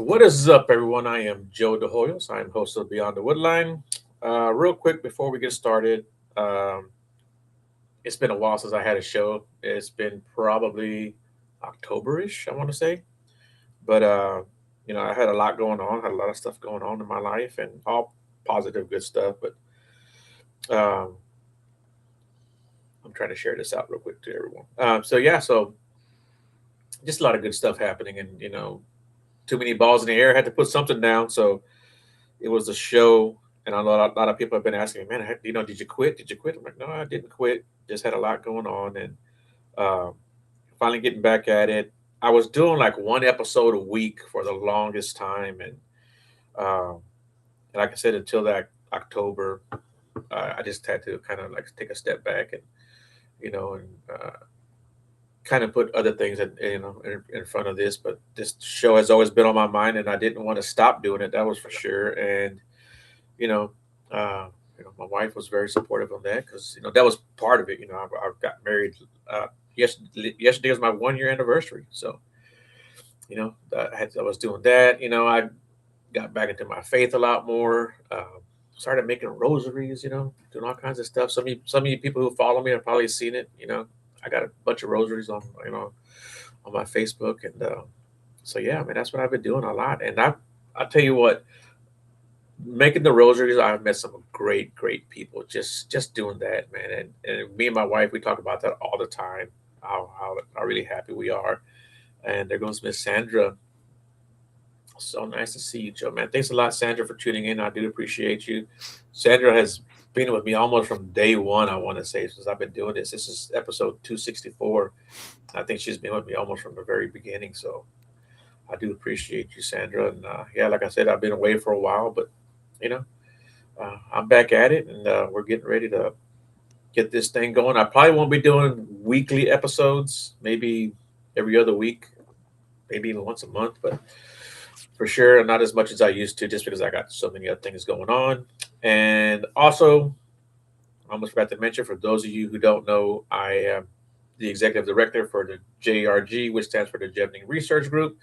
What is up, everyone? I am Joe DeHoyos. I'm host of Beyond the Woodline. Real quick before we get started, um, it's been a while since I had a show. It's been probably October-ish, I want to say. But I had a lot going on. Had a lot of stuff going on in my life, and all positive, good stuff. But um, I'm trying to share this out real quick to everyone. So just a lot of good stuff happening, and too many balls in the air. I had to put something down, so it was a show, and I know a lot of people have been asking me, man, did you quit? Did you quit? I'm like, no, I didn't quit. Just had a lot going on, and um, finally getting back at it. I was doing like one episode a week for the longest time, um, and like I said, until that October, I just had to kind of like take a step back and and kind of put other things in front of this. But this show has always been on my mind, and I didn't want to stop doing it. That was for sure, and you know, my wife was very supportive of that because that was part of it. I got married. Yesterday was my 1 year anniversary, so I was doing that. I got back into my faith a lot more. Started making rosaries. Doing all kinds of stuff. Some of you people who follow me have probably seen it. I got a bunch of rosaries on my Facebook, and so yeah, man, that's what I've been doing a lot. And I tell you what, making the rosaries, I've met some great people just doing that, man. And me and my wife, we talk about that all the time. How really happy we are. And there goes Miss Sandra. So nice to see you, Joe, man. Thanks a lot, Sandra, for tuning in. I do appreciate you. Sandra has been with me almost from day one, I want to say, since I've been doing this. This is episode 264. I think she's been with me almost from the very beginning. So I do appreciate you, Sandra. And yeah, like I said, I've been away for a while, but you know, I'm back at it, and we're getting ready to get this thing going. I probably won't be doing weekly episodes, maybe every other week, maybe even once a month, but for sure not as much as I used to, just because I got so many other things going on. And also, I almost forgot to mention, for those of you who don't know, I am the executive director for the JRG, which stands for the Jevning Research Group,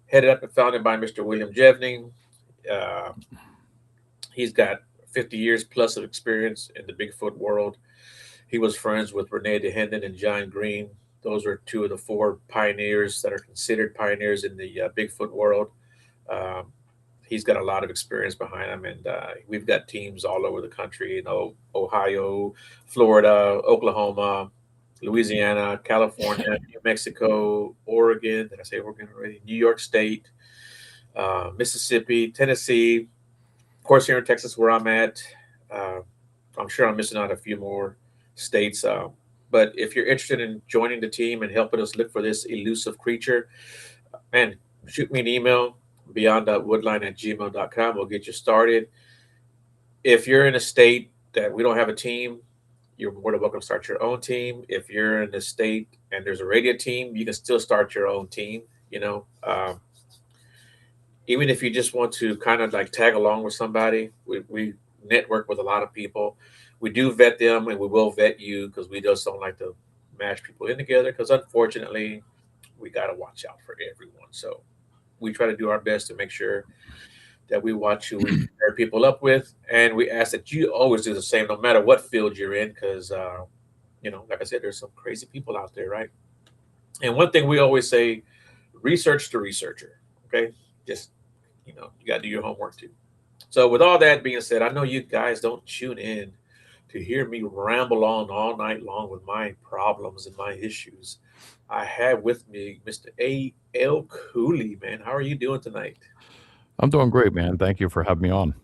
headed up and founded by Mr. William Jevning. Uh, he's got 50 years plus of experience in the Bigfoot world. He was friends with Rene DeHenden and John Green. Those are two of the four pioneers that are considered pioneers in the Bigfoot world. Um, he's got a lot of experience behind him, and we've got teams all over the country. Ohio, Florida, Oklahoma, Louisiana, California, New Mexico, Oregon. Did I say Oregon already? New York State, Mississippi, Tennessee. Of course, here in Texas, where I'm at. Uh, I'm sure I'm missing out a few more states. But if you're interested in joining the team and helping us look for this elusive creature, man, shoot me an email, beyond.woodline@gmail.com. We'll get you started. If you're in a state that we don't have a team, you're more than welcome to start your own team. If you're in a state and there's a radio team, you can still start your own team. Even if you just want to kind of like tag along with somebody, we network with a lot of people. We do vet them, and we will vet you, because we just don't like to mash people in together, because unfortunately we got to watch out for everyone. So we try to do our best to make sure that we watch who we pair people up with, and we ask that you always do the same, no matter what field you're in, because like I said, there's some crazy people out there, right? And one thing we always say: research the researcher. Okay, just you got to do your homework too. So with all that being said, I know you guys don't tune in to hear me ramble on all night long with my problems and my issues. I have with me Mr. A.L. Cooley, man. How are you doing tonight? I'm doing great, man. Thank you for having me on.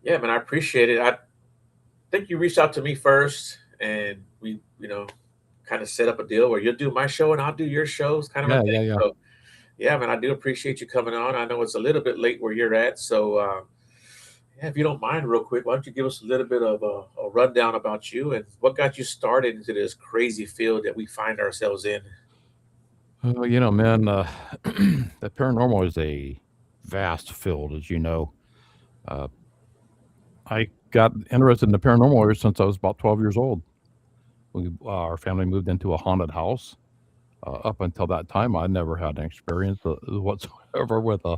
Yeah, man, I appreciate it. I think you reached out to me first, and we, kind of set up a deal where you'll do my show and I'll do your shows, kind of a Yeah, thing. yeah, yeah. So, yeah, man, I do appreciate you coming on. I know it's a little bit late where you're at, so yeah, if you don't mind, real quick, why don't you give us a little bit of a rundown about you and what got you started into this crazy field that we find ourselves in? Man, the paranormal is a vast field, as you know. Uh, I got interested in the paranormal ever since I was about 12 years old. Our family moved into a haunted house. Up until that time, I never had an experience whatsoever with a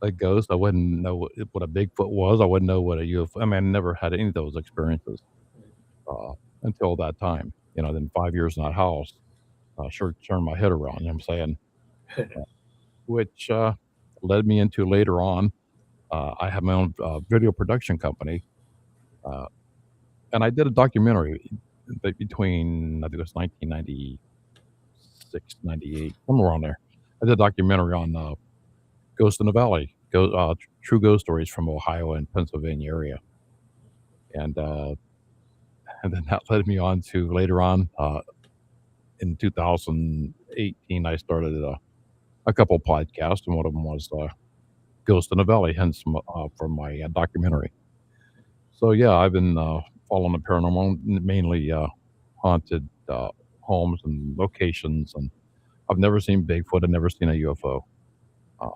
a ghost. I wouldn't know what a Bigfoot was. I wouldn't know what a UFO. I mean, I never had any of those experiences uh, until that time. Then 5 years in that house sure turned my head around. You know what I'm saying? Uh, which led me into later on. I have my own video production company, uh, and I did a documentary between I think it was 1996, 98, somewhere around there. I did a documentary on Ghost in the Valley, true ghost stories from Ohio and Pennsylvania area, and and then that led me on to later on in 2018. I started a couple podcasts, and one of them was Ghost in the Valley, hence from my documentary. So yeah, I've been following the paranormal, mainly haunted homes and locations, and I've never seen Bigfoot. I've never seen a UFO, uh,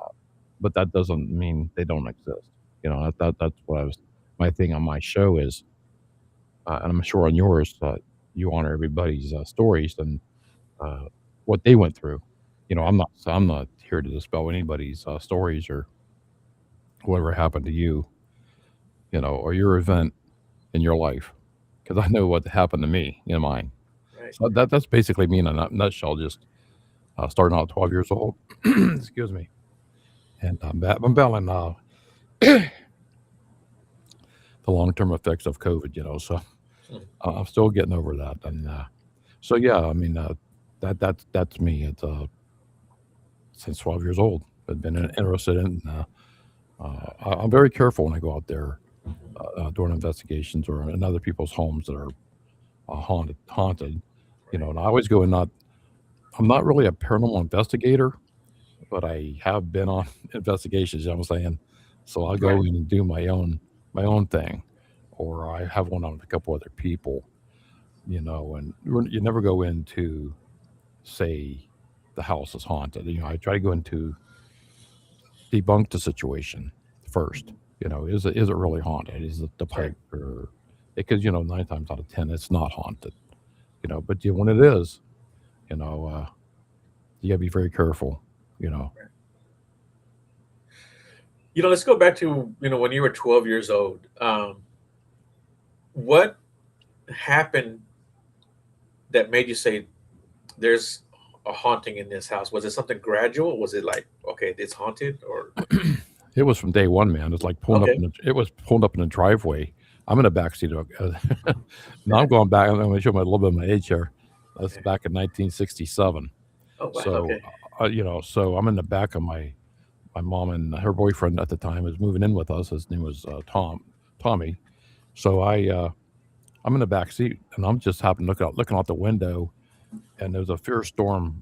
but that doesn't mean they don't exist. That's what I was. My thing on my show is, and I'm sure on yours, you honor everybody's stories and uh, what they went through. I'm not here to dispel anybody's stories or whatever happened to you, or your event in your life, because I know what happened to me in mine. Right. So that's basically me in a nutshell. Just starting out 12 years old. Excuse me, and I'm battling the long term effects of COVID. So Hmm. I'm still getting over that. And so yeah, I mean that's me. It's since 12 years old. I've been interested in. I'm very careful when I go out there doing investigations or in other people's homes that are haunted. Right. And I always go and not. I'm not really a paranormal investigator, but I have been on investigations. You know what I'm saying? So I'll go Right. in and do my own thing, or I have one on with a couple other people. And you never go into say the house is haunted. I try to go into debunk the situation first. Is it really haunted? Is it the Right. pipe or because 9 times out of 10 it's not haunted. But when it is, you know, uh, you gotta be very careful. You know, Right. Let's go back to when you were 12 years old. What happened that made you say there's a haunting in this house? Was it something gradual? Was it like, okay, it's haunted, or it was from day one, man. It's like pulling up okay, in the, it was pulling up in the driveway. I'm in the back seat of. Now I'm going back. I'm going to show my a little bit of my age here. That's okay. back in 1967. Oh wow, So, okay, so I'm in the back of my mom and her boyfriend at the time was moving in with us. His name was Tommy. So I'm in the back seat and I'm just happening looking out the window, and there's a fierce storm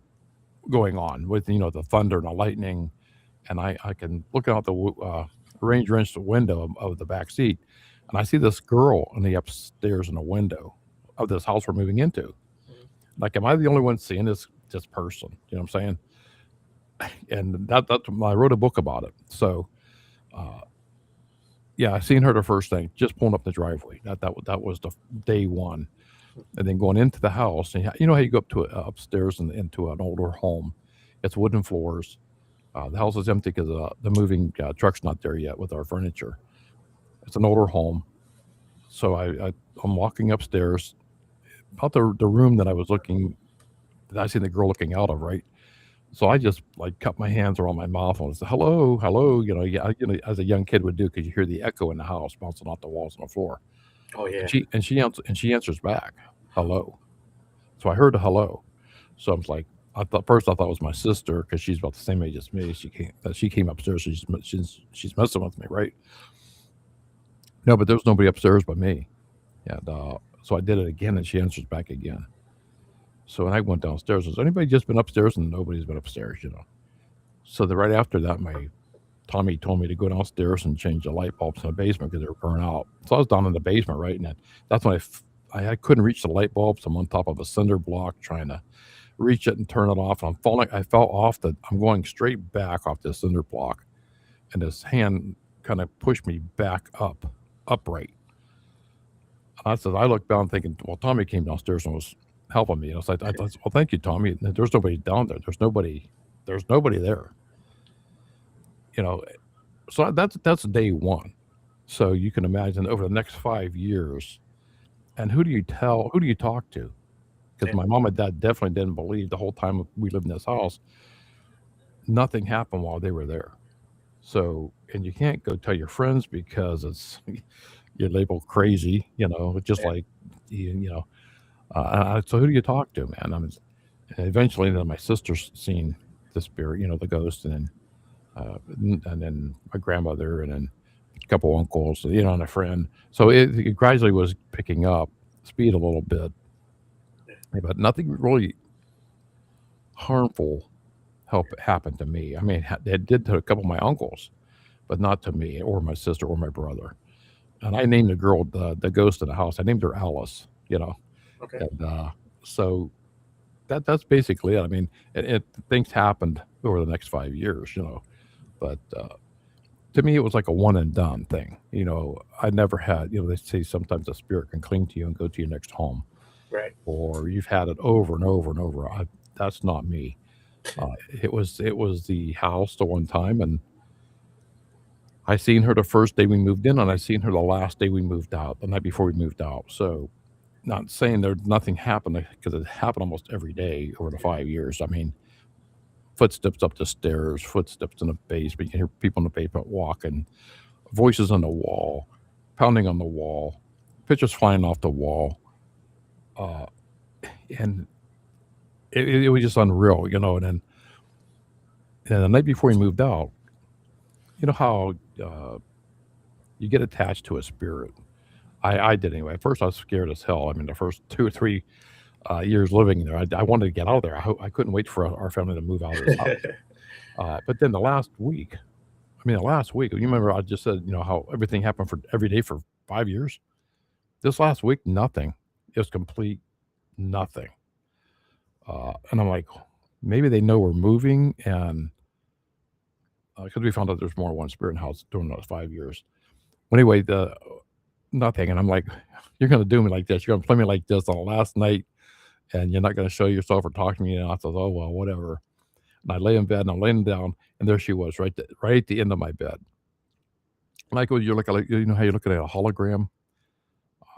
going on with the thunder and the lightning, and I can look out the range wrench window of the back seat, and I see this girl in the upstairs in the window of this house we're moving into. mhm, Like, am I the only one seeing this person? You know what I'm saying? And that's I wrote a book about it. So uh, yeah, I seen her the first thing, just pulling up the driveway. That was the day one, and then going into the house. And you know how you go up to upstairs and into an older home, it's wooden floors. The house is empty because the moving truck's not there yet with our furniture. It's an older home, so I'm walking upstairs about the room that I was looking that I seen the girl looking out of, right. So I just like cut my hands around my mouth and said, "Hello, hello," yeah, as a young kid would do because you hear the echo in the house bouncing off the walls and the floor. oh And yeah, she answers back, "Hello." So I heard a hello. So I was like, I thought it was my sister because she's about the same age as me. She came upstairs. She's messing with me, right? No, but there was nobody upstairs but me. And so I did it again, and she answers back again. So when I went downstairs, has anybody just been upstairs? And nobody's been upstairs. So right after that, my Tommy told me to go downstairs and change the light bulbs in the basement because they were burnt out. So I was down in the basement, right? And that's when I couldn't reach the light bulbs. I'm on top of a cinder block trying to reach it and turn it off. And I'm falling. I fell off I'm going straight back off this cinder block, and this hand kind of pushed me back upright. And I looked down thinking, well, Tommy came downstairs and was helping me. And I was like, I thought, well, thank you, Tommy. And there's nobody down there. There's nobody there. You know, So that's day one. So you can imagine over the next 5 years, and who do you tell? Who do you talk to? Because Yeah. my mom and dad definitely didn't believe the whole time we lived in this house. Nothing happened while they were there. So, and you can't go tell your friends because it's you're labeled crazy, just Yeah. like you know. So who do you talk to, man? I mean, and eventually, then my sister's seen the spirit, the ghost, and then my grandmother, and then a couple uncles, and a friend. So it gradually was picking up speed a little bit, Yeah. but nothing really harmful happened to me. I mean, it did to a couple of my uncles, but not to me or my sister or my brother. And I named the girl the ghost in the house. I named her Alice. Okay. And so that's basically it. I mean, things happened over the next 5 years, but to me, it was like a one and done thing. I never had. They say sometimes a spirit can cling to you and go to your next home, Right. or you've had it over and over and over. That's not me. It was the house the one time, and I seen her the first day we moved in, and I seen her the last day we moved out, the night before we moved out. So, not saying there nothing happened because it happened almost every day over the 5 years. I mean, footsteps up the stairs, footsteps in the basement. You can hear people in the basement walking, voices on the wall, pounding on the wall, pictures flying off the wall, uh, and it was just unreal, And the night before we moved out, you know how you get attached to a spirit. I did anyway. At first, I was scared as hell. I mean, the first 2 or 3 years living there, I wanted to get out of there. I couldn't wait for our family to move out of this house. But then the last week, you remember I just said, how everything happened for every day for 5 years. This last week, nothing. It was complete nothing. And I'm like, maybe they know we're moving, and because we found out there's more than one spirit in the house during those 5 years. Well, anyway, the nothing, and I'm like, you're going to do me like this. You're going to play me like this on the last night, and you're not going to show yourself or talk to me. And I thought, oh well, whatever. And I lay in bed, and I'm laying down, and there she was, right at the end of my bed. Like when you're looking, like how you're looking at a hologram.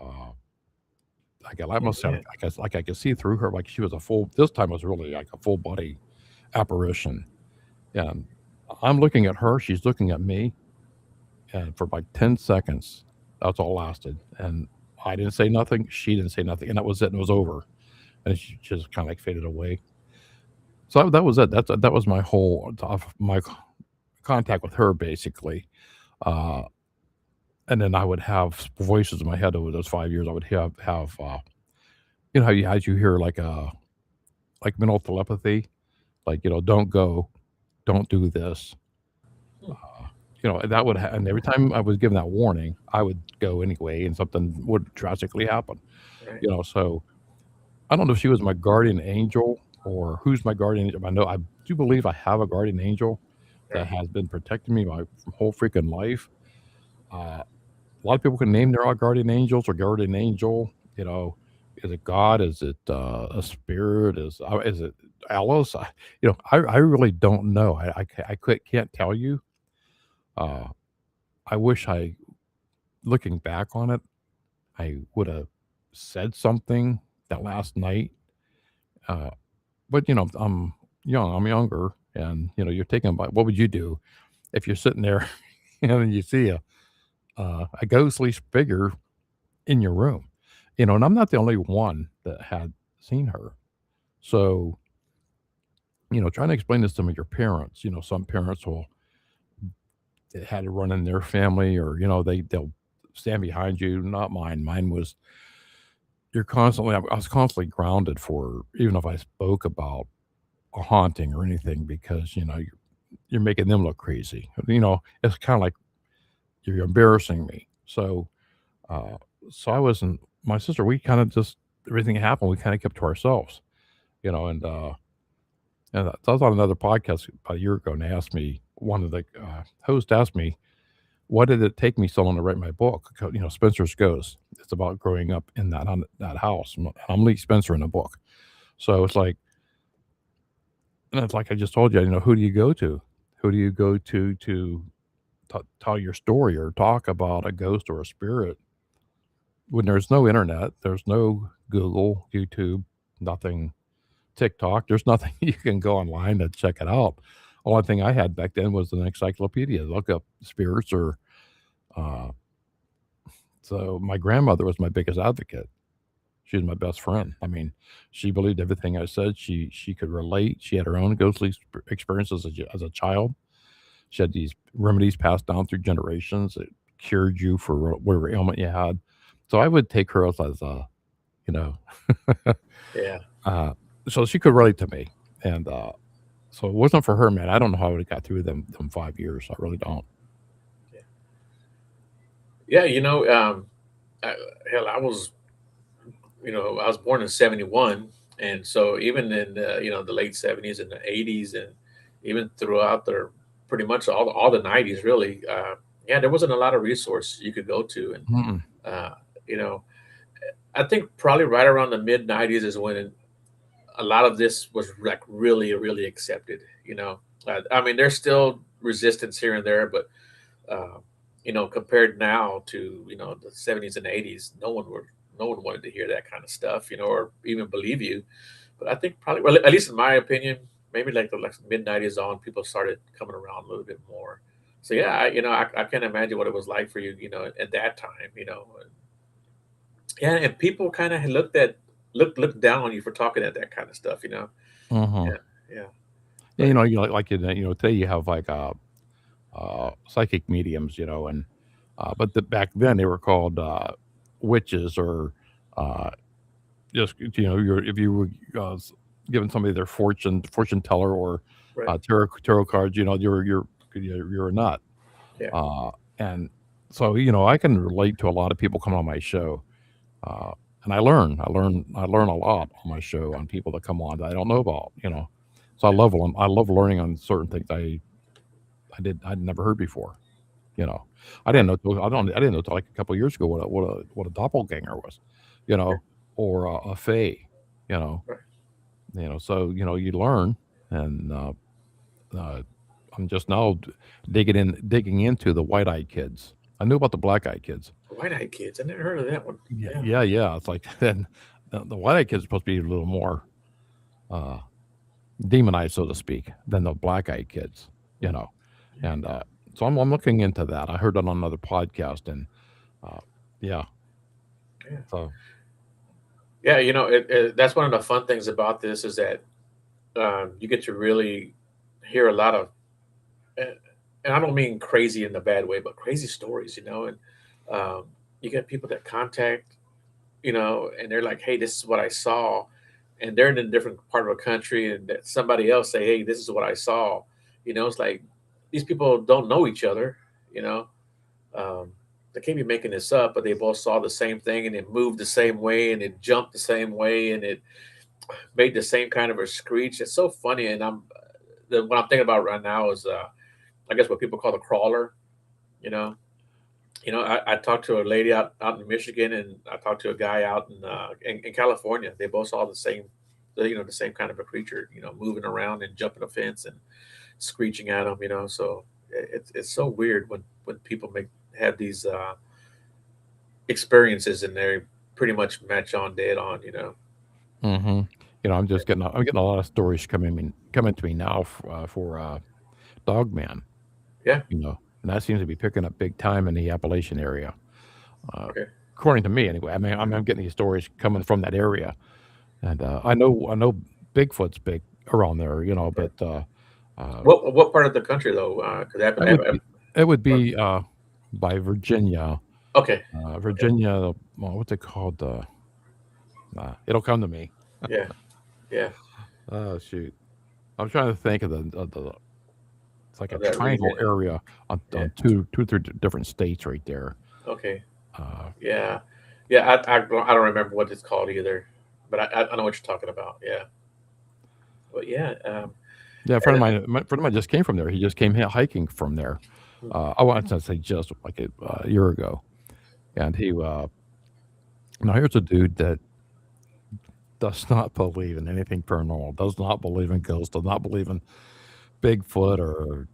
Uh, like I almost sounded Yeah. like I could see through her, like she was a full. This time was really like a full body apparition, and I'm looking at her. She's looking at me, and for like 10 seconds, that's all lasted. And I didn't say nothing. She didn't say nothing, and that was it. And it was over. And she just kind of like faded away. So that was it. That was my whole my contact with her basically. Uh, and then I would have voices in my head over those 5 years. I would have how as you hear like mental telepathy, like don't go, don't do this. Hmm. That would and every time I was given that warning, I would go anyway, and something would drastically happen. Right. So I don't know if she was my guardian angel or who's my guardian angel. I do believe I have a guardian angel that Right. has been protecting me my whole freaking life. A lot of people can name their guardian angels or guardian angel. Is it God? Is it a spirit? Is it Alice? I really don't know. Can't tell you. Uh, I wish looking back on it, I would have said something that last night. Uh, but I'm young. I'm younger, and you're taken by. What would you do if you're sitting there and you see a ghostly figure in your room? And I'm not the only one that had seen her. So trying to explain this to your parents. Some parents will they had to run in their family, or they'll stand behind you. Not mine. Mine was I was constantly grounded for even if I spoke about a haunting or anything because you're making them look crazy. It's kind of like you're embarrassing me. Uh, so I wasn't. My sister, we kind of just everything that happened. We kind of kept to ourselves, and I was on another podcast about a year ago, and they asked me. One of the hosts asked me, "Why did it take me so long to write my book?" Spencer's Ghost. It's about growing up in that house. I'm Lee Spencer in the book, so and it's like I just told you. Who do you go to? Who do you go to tell your story or talk about a ghost or a spirit when there's no internet, there's no Google, YouTube, nothing, TikTok. There's nothing you can go online to check it out. Only thing I had back then was an encyclopedia. Look up spirits or uh, so my grandmother was my biggest advocate. She was my best friend. I mean, she believed everything I said. She could relate. She had her own ghostly experiences as a child. She had these remedies passed down through generations that cured you for whatever ailment you had. So I would take her as a, you know, Yeah. uh, so she could relate to me. And so it wasn't for her, man. I don't know how I would have got through them 5 years. I really don't. Yeah. Yeah. I, hell, I was born in '71, and so even in the late '70s and the '80s, and even throughout the pretty much all the '90s, really, yeah, there wasn't a lot of resource you could go to, and Mm-mm. uh, you know, I think probably right around the mid '90s is when a lot of this was like really, really accepted. I mean, there's still resistance here and there, but uh, compared now to the '70s and '80s, no one wanted to hear that kind of stuff, or even believe you. But I think probably, well, at least in my opinion, maybe like the mid '90s on, people started coming around a little bit more. So yeah, I can't imagine what it was like for you, at that time, yeah, and people kind of looked down on you for talking at that kind of stuff, Mm-hmm. Yeah, yeah, Yeah, but today you have like psychic mediums, and but back then they were called witches or uh, just if you were giving somebody their fortune teller or right, tarot cards, you're a nut. yeah, Uh, and so I can relate to a lot of people come on my show, uh, and I learn a lot on my show on people that come on that I don't know about. So yeah, I love learning on certain things I'd never heard before. You know, right, I didn't know till like a couple of years ago what a doppelganger was, you yeah, know, or a fae, you know, right. So you learn, and uh, I'm just now digging into the white eyed kids. I knew about the black eyed kids. White Eyed Kids. I never heard of that one. Yeah, Yeah, yeah, yeah. It's like then the white eyed kids are supposed to be a little more uh, demonized, so to speak, than the black eyed kids, you mm, know, and so I'm looking into that. I heard it on another podcast, and uh, yeah, yeah, so. yeah. That's one of the fun things about this is that you get to really hear a lot of, and I don't mean crazy in the bad way, but crazy stories, and um, you get people that contact, and they're like, "Hey, this is what I saw," and they're in a different part of a country, and that somebody else say, "Hey, this is what I saw," it's like these people don't know each other, you know. Um, they can't be making this up, but they both saw the same thing, and it moved the same way, and it jumped the same way, and it made the same kind of a screech. It's so funny, and what I'm thinking about right now is, I guess what people call the crawler. You know, I talked to a lady out in Michigan, and I talked to a guy out in California. They both saw the same kind of a creature, moving around and jumping a fence and screeching at them. So it's so weird when people have these experiences and they pretty much match on dead on. Mhm. I'm getting a lot of stories coming to me now for Dogman, Yeah. and that seems to be picking up big time in the Appalachian area, uh, Okay. according to me anyway. I mean, I'm getting these stories coming from that area, and I know Bigfoot's big around there, Right. but uh, What part of the country though? Because that would be by Virginia, okay. Okay. Virginia. Well, what's it called? It'll come to me. Yeah. Yeah. Oh shoot, I'm trying to think of the it's like a Of that triangle region. area Yeah. on two or three different states right there. Okay. Uh, Yeah. Yeah. I don't remember what it's called either, but I know what you're talking about. Yeah. But yeah. yeah, And, my friend of mine just came from there. He just came hiking from there. hmm, I wanted to say just like a year ago, and now here's a dude that does not believe in anything paranormal, does not believe in ghosts, does not believe in Bigfoot or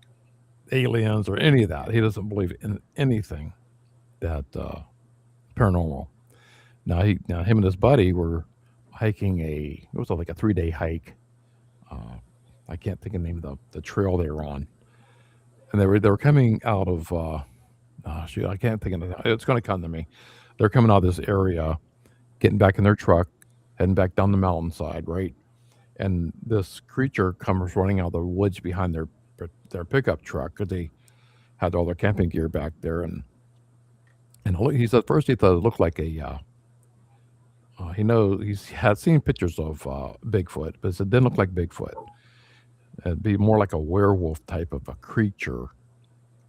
aliens or any of that. He doesn't believe in anything that paranormal. Now him and his buddy were hiking it was like a 3 day hike. Uh, I can't think of the name of the trail they were on, and they were coming out of shoot, I can't think of it. It's going to come to me. They're coming out of this area, getting back in their truck, heading back down the mountainside, right? And this creature comes running out of the woods behind their pickup truck because they had all their camping gear back there, and he said first he thought it looked like he's had seen pictures of Bigfoot, but it didn't look like Bigfoot. It'd be more like a werewolf type of a creature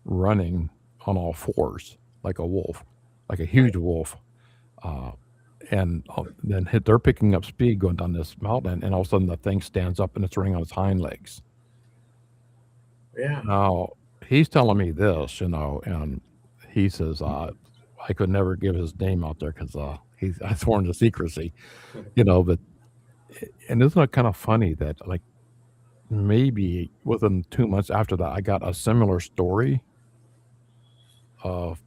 running on all fours, like a wolf, like a huge wolf. Uh, and then they're picking up speed going down this mountain, and all of a sudden the thing stands up and it's running on its hind legs. Yeah. Now he's telling me this, and he says I could never give his name out there because he's I sworn to secrecy, But and isn't it kind of funny that like maybe within 2 months after that, I got a similar story of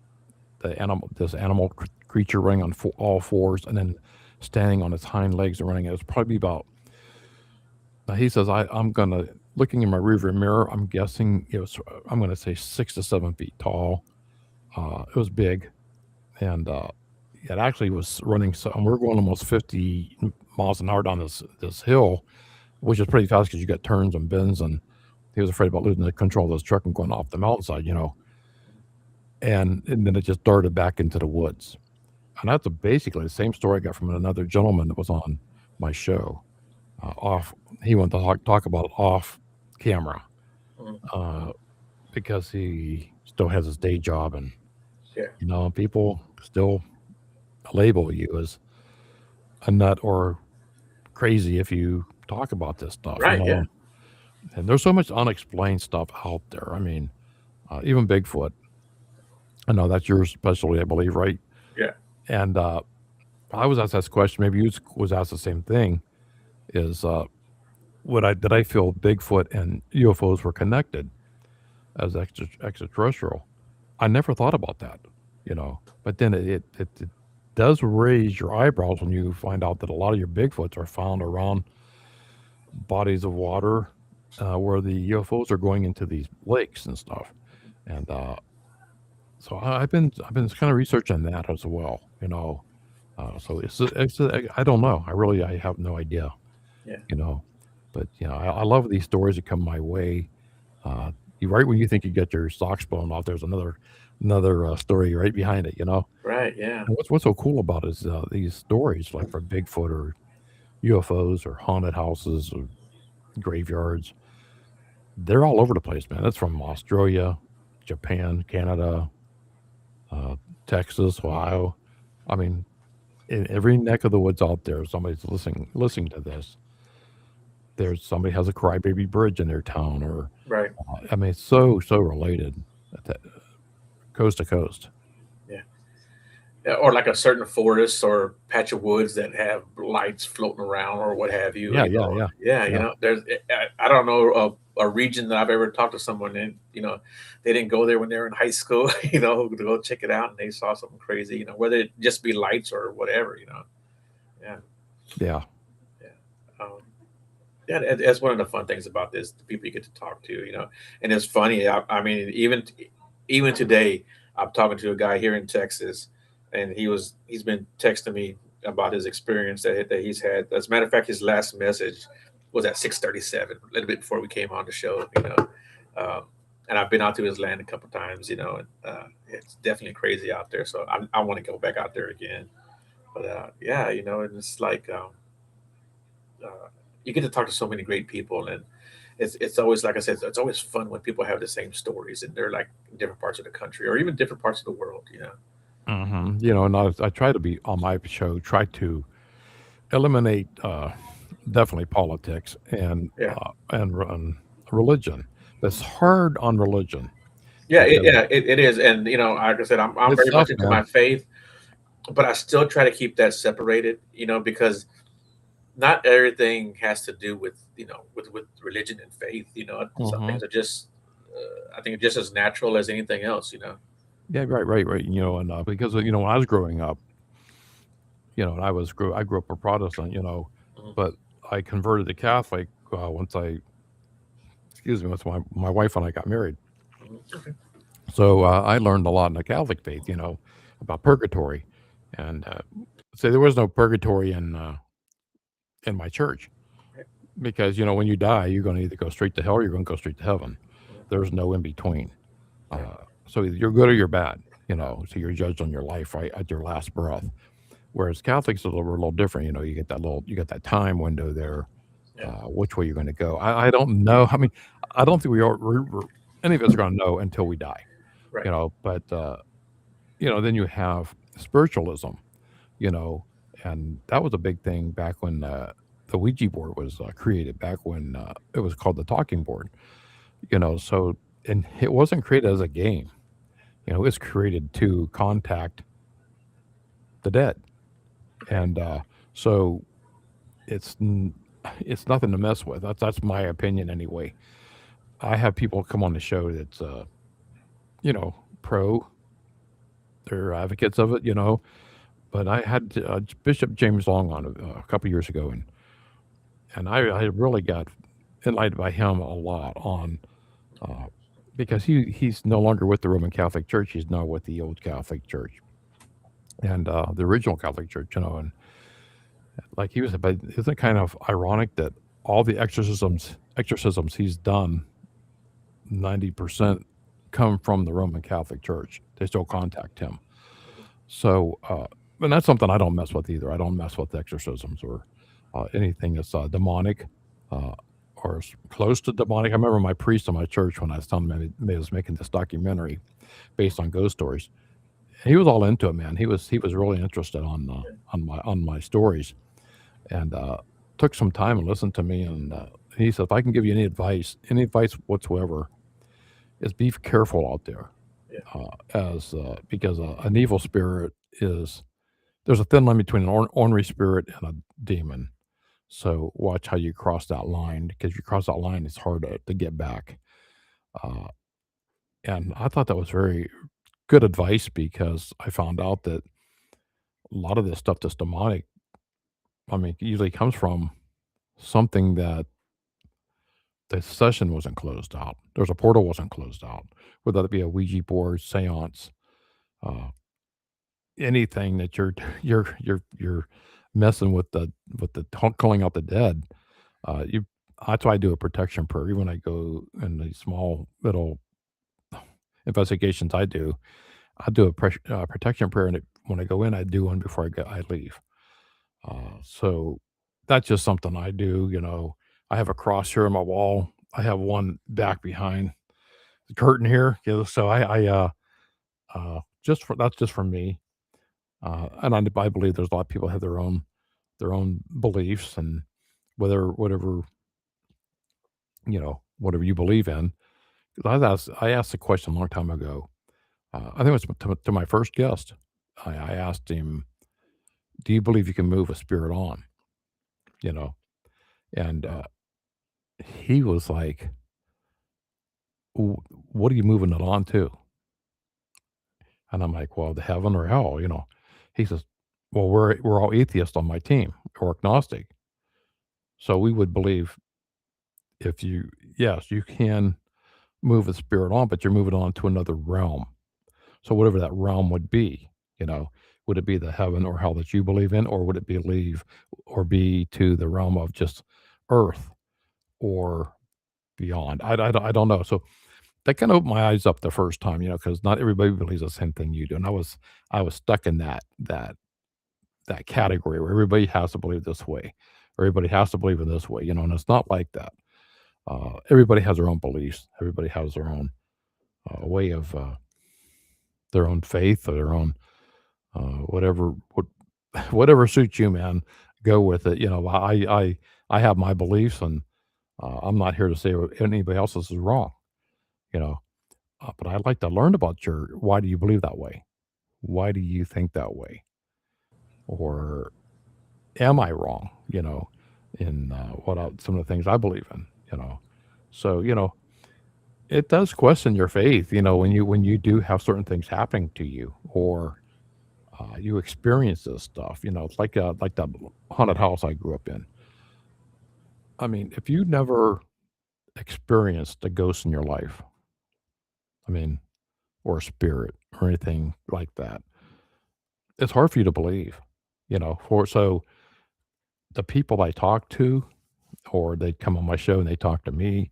this animal creature running on all fours and then standing on its hind legs and running. It was probably about. Now he says I'm gonna looking in my rearview mirror. I'm guessing it was. I'm gonna say 6 to 7 feet tall. It was big, and it actually was running. So and we're going almost 50 miles an hour down this hill, which is pretty fast because you got turns and bends, and he was afraid about losing the control of his truck and going off the mountainside. And then it just darted back into the woods. And that's basically the same story I got from another gentleman that was on my show. Off, he wanted to talk about it off camera Mm. uh, because he still has his day job, and Yeah. people still label you as a nut or crazy if you talk about this stuff. Right. Yeah. And there's so much unexplained stuff out there. I mean, even Bigfoot. I know that's your specialty, I believe, right? Yeah. And I was asked this question. Maybe you was asked the same thing. Is would I did I feel Bigfoot and UFOs were connected as extraterrestrial? I never thought about that. But then it does raise your eyebrows when you find out that a lot of your Bigfoots are found around bodies of water where the UFOs are going into these lakes and stuff. And so I've been kind of researching that as well. So I don't know. I have no idea. Yeah. You know, but I love these stories that come my way. Uh, you right when you think you get your socks blown off, there's another story right behind it. Right. Yeah. And what's so cool about it is these stories like for Bigfoot or UFOs or haunted houses or graveyards. They're all over the place, man. That's from Australia, Japan, Canada, uh, Texas, Ohio. I mean, in every neck of the woods out there, somebody's listening to this. There's somebody has a crybaby bridge in their town, or Right. I mean, it's so related, coast to coast. Yeah. Yeah, or like a certain forest or patch of woods that have lights floating around or what have you. Yeah, yeah, yeah, Yeah, yeah, there's I don't know a region that I've ever talked to someone in. They didn't go there when they were in high school. To go check it out, and they saw something crazy. Whether it just be lights or whatever. Yeah, yeah. yeah. Yeah, that's one of the fun things about this. The people you get to talk to. And it's funny. I mean, even today, I'm talking to a guy here in Texas, and he's been texting me about his experience that he's had. As a matter of fact, his last message was at 6:37, a little bit before we came on the show. Um, and I've been out to his land a couple times. And it's definitely crazy out there. So I want to go back out there again. But yeah, and it's like uh, you get to talk to so many great people, and it's always like I said, it's always fun when people have the same stories and they're like in different parts of the country or even different parts of the world. And I try to be on my show, try to eliminate definitely politics Yeah. and religion. It's hard on religion Yeah, because it is. And like I said, I'm it's very much tough, into man. my faith, but I still try to keep that separated, because not everything has to do with with religion and faith. Some Hmm. things are just I think just as natural as anything else. Yeah, right, right, right. And because when I was growing up, and I grew up a Protestant, Mhm, but I converted to Catholic once once my wife and I got married. mhm. Okay. So I learned a lot in the Catholic faith, about purgatory, and so there was no purgatory in my church Right. because when you die, you're going to either go straight to hell or you're going to go straight to heaven. Mhm. There's no in between. Yeah. So either you're good or you're bad. So you're judged on your life right at your last breath. Whereas Catholics are a little different. You get that time window there, Yeah. which way you're going to go. I don't know. I mean, I don't think any of us are going to know until we die. Right. But then you have spiritualism. You know, and that was a big thing back when the Ouija board was created. Back when it was called the talking board. So and it wasn't created as a game. It was created to contact the dead, Right. and so it's n- it's nothing to mess with. That's my opinion anyway. I have people come on the show that's pro, they're advocates of it, but I had Bishop James Long on a couple years ago, and I really got enlightened by him a lot on uh, because he's no longer with the Roman Catholic Church. He's now with the old Catholic Church and the original Catholic Church, and like he was, but isn't it kind of ironic that all the exorcisms he's done, 90% come from the Roman Catholic Church. They still contact him. Mhm. So, and that's something I don't mess with either. I don't mess with exorcisms or anything that's demonic uh, or close to demonic. I remember my priest in my church when I was telling him I was making this documentary based on ghost stories. He was all into it, man. He was really interested Yeah. on my stories, and took some time and listened to me. And he said, if I can give you any advice whatsoever, is be careful out there, Yeah. as because an evil spirit is there's a thin line between an ornery spirit and a demon. So watch how you cross that line because if you cross that line, it's hard to get back. Uh, and I thought that was very good advice because I found out that a lot of this stuff that's demonic, I mean, usually comes from something that the session wasn't closed out. There's a portal wasn't closed out, whether it be a Ouija board, seance, uh, anything that you're messing with the calling out the dead. You That's why I do a protection prayer. Even when I go in these small little investigations, I do a protection prayer, and when I go in, I do one before I leave. So that's just something I do. I have a cross here on my wall. I have one back behind the curtain here. So just for that's just for me. And I believe there's a lot of people have their own beliefs and whatever you believe in. 'Cause I asked a question a long time ago. I think it was to my first guest. I asked him, "Do you believe you can move a spirit on?" You know, and he was like, What are you moving it on to?" And I'm like, "Well, the heaven or hell." He says, "Well, we're all atheists on my team or agnostic, so we would believe if you yes, you can move a spirit on, but you're moving on to another realm. So whatever that realm would be, would it be the heaven or hell that you believe in, or would it be leave or be to the realm of just earth or beyond? I don't know. So that kind of opened my eyes up the first time, because not everybody believes the same thing you do, and I was stuck in that category where everybody has to believe this way, everybody has to believe in this way, and it's not like that. Everybody has their own beliefs. Everybody has their own way of their own faith or their own whatever suits you, man. Go with it. I have my beliefs, and I'm not here to say anybody else's is wrong. You know, but I'd like to learn about your why do you believe that way? Why do you think that way? Or am I wrong? In some of the things I believe in. So it does question your faith, when you do have certain things happening to you, or you experience this stuff. It's like that haunted house I grew up in. I mean, if you never experienced a ghost in your life, I mean, or a spirit or anything like that, it's hard for you to believe. For so the people I talk to, or they come on my show and they talk to me,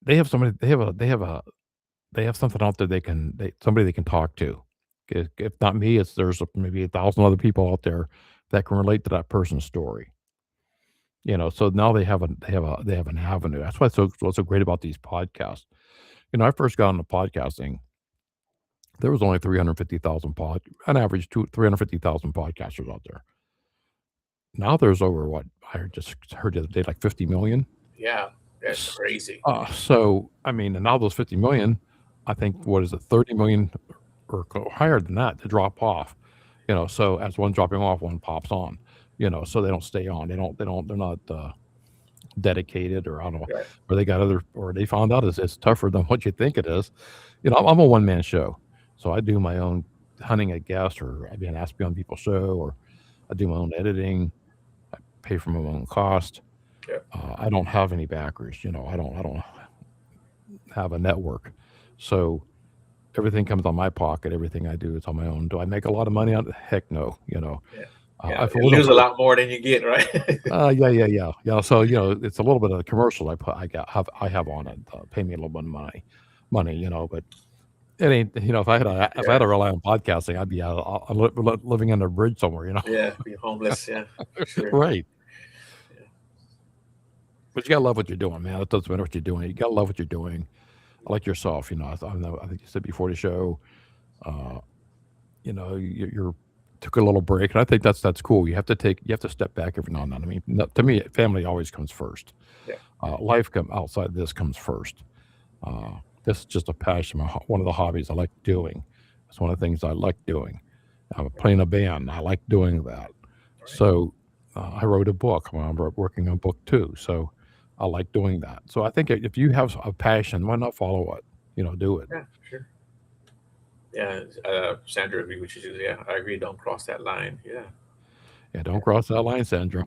they have somebody, they have something out there somebody they can talk to. If not me, there's maybe 1,000 other people out there that can relate to that person's story. So now they have an avenue. That's what's so great about these podcasts. I first got into podcasting. There was only 350,000 an average 350,000 podcasters out there. Now there's over what I just heard the other day, like 50 million. Yeah, that's crazy. So I mean, and now those 50 million, I think, what is it, 30 million or higher than that to drop off. So as one dropping off, one pops on. So they don't stay on. They're not dedicated, or I don't know, Right. or they got other, or they found out it's tougher than what you think it is. I'm a one man show, so I do my own hunting a guest, or I've been asked to be on people's show, or I do my own editing, pay for my own cost. Yeah. I don't have any backers. I don't have a network, so everything comes on my pocket. Everything I do is on my own. Do I make a lot of money on it? Heck no. Yeah. Yeah. If it You wasn't lose a for lot more than you get, right? yeah, yeah, yeah, yeah. So it's a little bit of the commercials I have on it. Pay me a little bit of money. But it ain't. If I had Yeah. to rely on podcasting, I'd be living under a bridge somewhere. Yeah. Be homeless. Yeah. For sure. Right. Yeah. But you gotta love what you're doing, man. It doesn't matter what you're doing. You gotta love what you're doing. Like yourself. I think you said before the show. Uh, you're took a little break, and I think that's cool. You have to step back every now and then. I mean, to me, family always comes first. Yeah. Life outside this comes first. This is just a passion, one of the hobbies I like doing. It's one of the things I like doing. Playing a band, I like doing that. Right. So I wrote a book. I'm working on book two, so I like doing that. So I think if you have a passion, why not follow it? Do it. Yeah. For sure. Yeah. Sandra, agree with you. Yeah. I agree. Don't cross that line. Yeah. Yeah, don't cross that line, Sandra.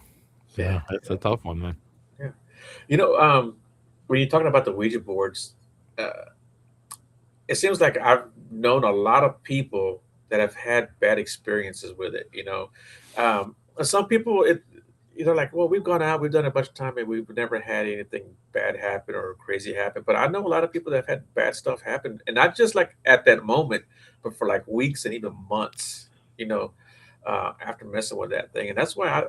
Yeah. Yeah, that's a tough one, man. Yeah. You know, when you're talking about the Ouija boards, uh, it seems like I've known a lot of people that have had bad experiences with it. Some people, like, well, we've gone out, we've done a bunch of time, and we've never had anything bad happen or crazy happen. But I know a lot of people that have had bad stuff happen, and not just like at that moment, but for like weeks and even months. After messing with that thing, and that's why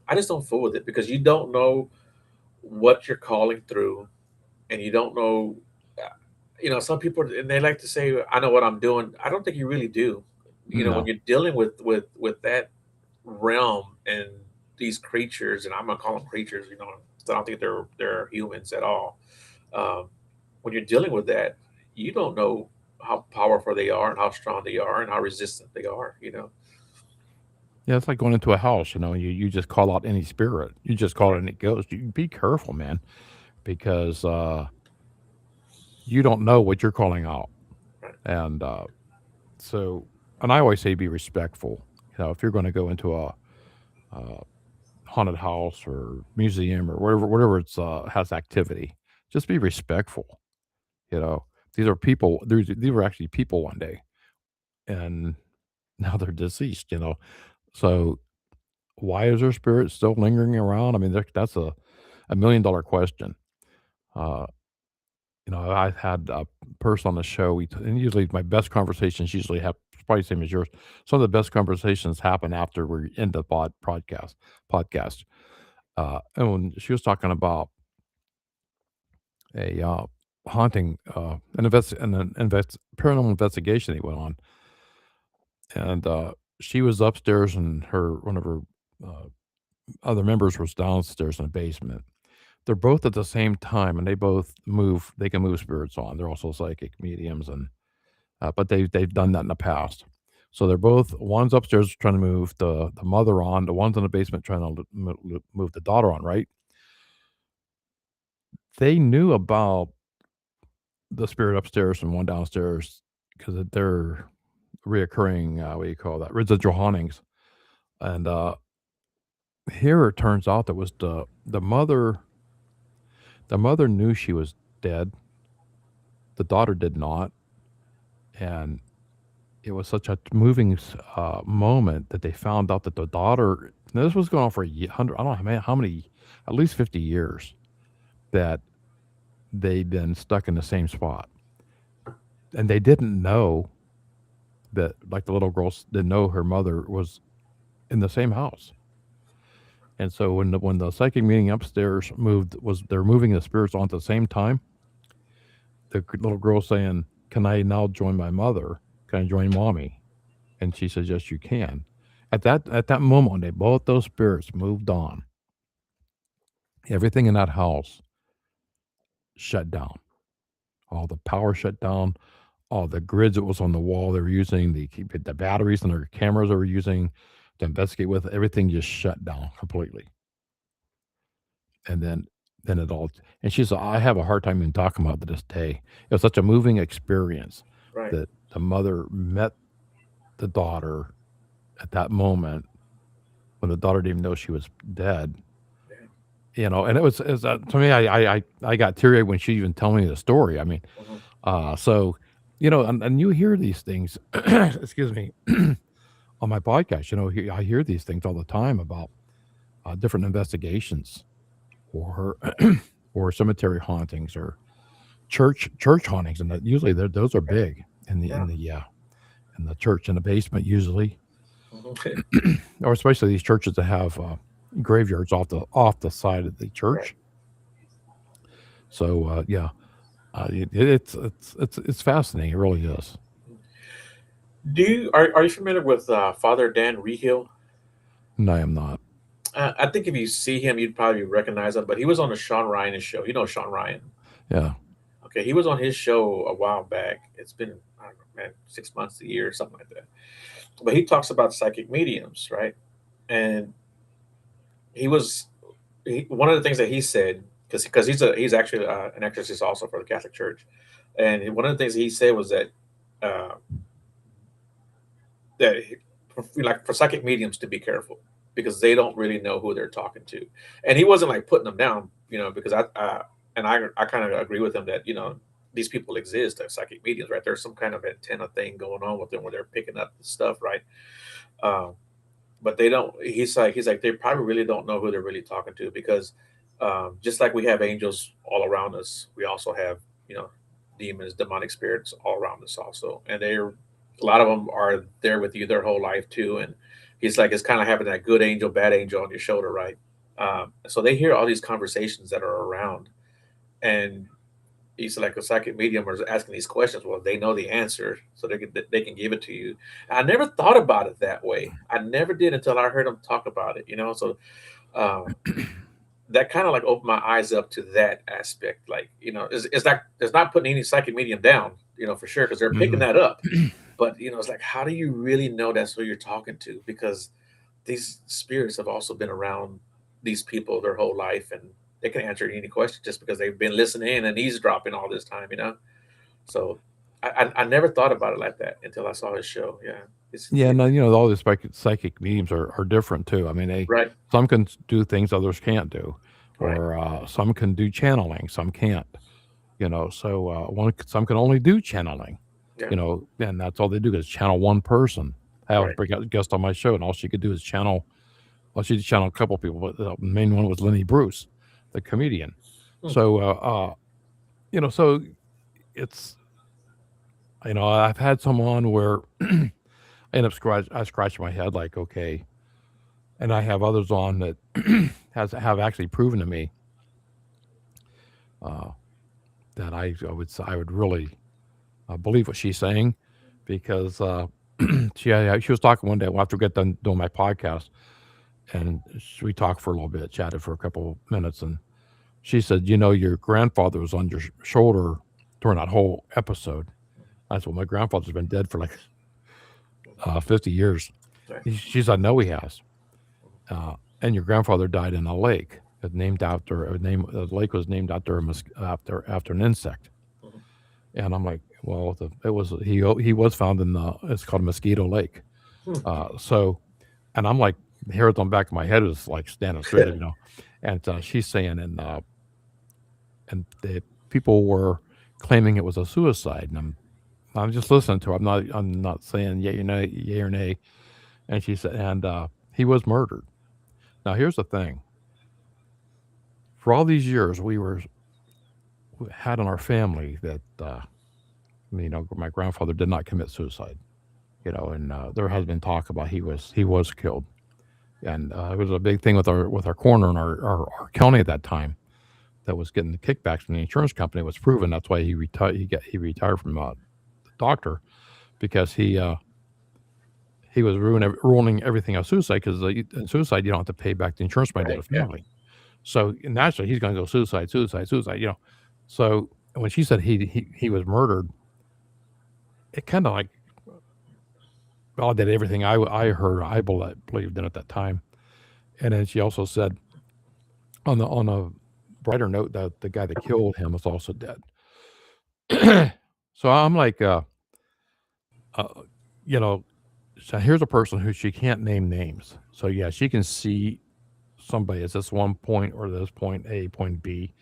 I just don't fool with it, because you don't know what you're calling through, and you don't know. uh, some people, and they like to say, "I know what I'm doing." I don't think you really do. When No. you're dealing with that realm and these creatures, and I'm gonna call them creatures. I don't think they're humans at all. Um, when you're dealing with that, you don't know how powerful they are and how strong they are and how resistant they are. Yeah, it's like going into a house, you just call out any spirit. You just call it and it goes. You be careful, man, because you don't know what you're calling out. Right. And so, and I always say be respectful. If you're going to go into a haunted house or museum or whatever it's has activity, just be respectful. You know, these are people. These were actually people one day, and now they're deceased. So why is their spirit still lingering around? I mean, that's a $1 million question. Uh, I've had a person on the show. And usually my best conversations usually have probably the same as yours. Some of the best conversations happen after we're in the podcast. And when she was talking about a haunting, an paranormal investigation he went on, and she was upstairs, and one of her uh, other members was downstairs in the basement. They're both at the same time, and they both move. They can move spirits on. They're also psychic mediums, and but they've done that in the past. So they're both, one's upstairs trying to move the mother on. The one's in the basement trying to move the daughter on. Right? They knew about the spirit upstairs and one downstairs because they're reoccurring. What do you call that? Residual hauntings. And here it turns out that was the mother. The mother knew she was dead. The daughter did not, and it was such a moving moment that they found out that the daughter. Now this was going on for 100. I don't know how many, at least 50 years that they'd been stuck in the same spot, and they didn't know that. Like the little girl didn't know her mother was in the same house. And so when the psychic meeting upstairs moved was they're moving the spirits on at the same time. The little girl saying, "Can I now join my mother? Can I join mommy?" And she says, "Yes, you can." At that moment, when they both those spirits moved on, everything in that house shut down. All the power shut down. All the grids that was on the wall they were using, the batteries and their cameras they were using to investigate with, everything just shut down completely. And then it all. And she said, "I have a hard time even talking about it to this day. It was such a moving experience Right. that the mother met the daughter at that moment when the daughter didn't even know she was dead. Yeah. And it was to me, I got teary eyed when she even told me the story. I mean, Hmm. so and you hear these things, excuse me, on my podcast. I hear these things all the time about different investigations or or cemetery hauntings or church hauntings, and that usually those are Yeah. big in the Yeah. in the church in the basement usually, Hmm. or especially these churches that have graveyards off the side of the Right. church. So yeah, it's fascinating. It really is. Are you familiar with Father Dan Rehill? No, I am not. I think if you see him, you'd probably recognize him. But he was on the Sean Ryan show. You know Sean Ryan. Yeah. Okay, he was on his show a while back. It's been, I don't know, man, 6 months, a year, something like that. But he talks about psychic mediums, right? And he was one of the things that he said, because he's actually an exorcist also for the Catholic Church, and one of the things he said was that uh, like for psychic mediums to be careful because they don't really know who they're talking to, and he wasn't like putting them down, because I kind of agree with him that these people exist as psychic mediums, right? There's some kind of antenna thing going on with them where they're picking up the stuff, right? Um, but they don't. He's like they probably really don't know who they're really talking to because just like we have angels all around us, we also have you know demons, demonic spirits all around us also, and they're a lot of them are there with you their whole life too. And he's like it's kind of having that good angel, bad angel on your shoulder, right? So they hear all these conversations that are around, and he's like a psychic medium or is asking these questions. Well, they know the answer, so they can give it to you. I never thought about it that way. I never did until I heard him talk about it. So um, that kind of like opened my eyes up to that aspect. Like it's not putting any psychic medium down, for sure, because they're picking Hmm. that up. But it's like, how do you really know that's who you're talking to? Because these spirits have also been around these people their whole life, and they can answer any question just because they've been listening and eavesdropping all this time. So I never thought about it like that until I saw his show. Yeah, Yeah, no, all the psychic mediums are different too. I mean, right, some can do things others can't do, right, or some can do channeling, some can't. So some can only do channeling. yeah, And that's all they do is channel one person. I always right, bring out a guest on my show, and all she could do is channel. Well, she channeled a couple people, but the main one was Lenny Bruce, the comedian. hmm, So, so it's I've had some on where I end up scratching my head like, okay, and I have others on that have actually proven to me uh, that I would really believe what she's saying because she was talking one day after we got done doing my podcast, and we talked for a little bit, chatted for a couple minutes, and she said, your grandfather was on your shoulder during that whole episode. I said, well, my grandfather's been dead for like 50 years. right, She said, no, he has. And your grandfather died in a lake. Named after a name. The lake was named after after an insect. hmm, And I'm like, well, it was he was found in the it's called Mosquito Lake. Hmm. So, and I'm like, the hairs on the back of my head is like standing straight, you know. And she's saying, and the people were claiming it was a suicide, and I'm just listening to her. I'm not saying yay or nay. And she said, and he was murdered. Now here's the thing: for all these years, we had in our family that my grandfather did not commit suicide. And there has been talk about he was killed, and it was a big thing with our coroner and our county at that time that was getting the kickbacks from the insurance company. It was proven that's why he retired from the doctor because he was ruining everything on suicide because in suicide you don't have to pay back the insurance money to Right. the Yeah. family. So naturally he's going to go suicide, suicide, suicide. So when she said he was murdered, it kind of like validated everything I heard I believed in at that time. And then she also said on a brighter note that the guy that killed him was also dead. So I'm like, uh, you know, so here's a person who she can't name names. So yeah, she can see somebody as this one point or this point A, point B,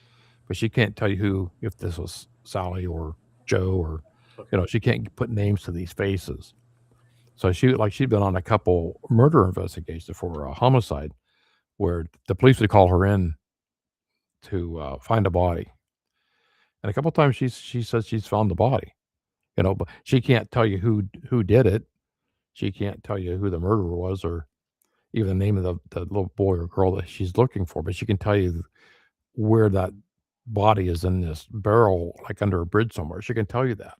but she can't tell you who if this was Sally or Joe or Okay. she can't put names to these faces. So she'd been on a couple murder investigations for a homicide where the police would call her in to find a body, and a couple times she says she's found the body, but she can't tell you who did it. She can't tell you who the murderer was or even the name of the little boy or girl that she's looking for, but she can tell you where that body is in this barrel, like under a bridge somewhere. She can tell you that.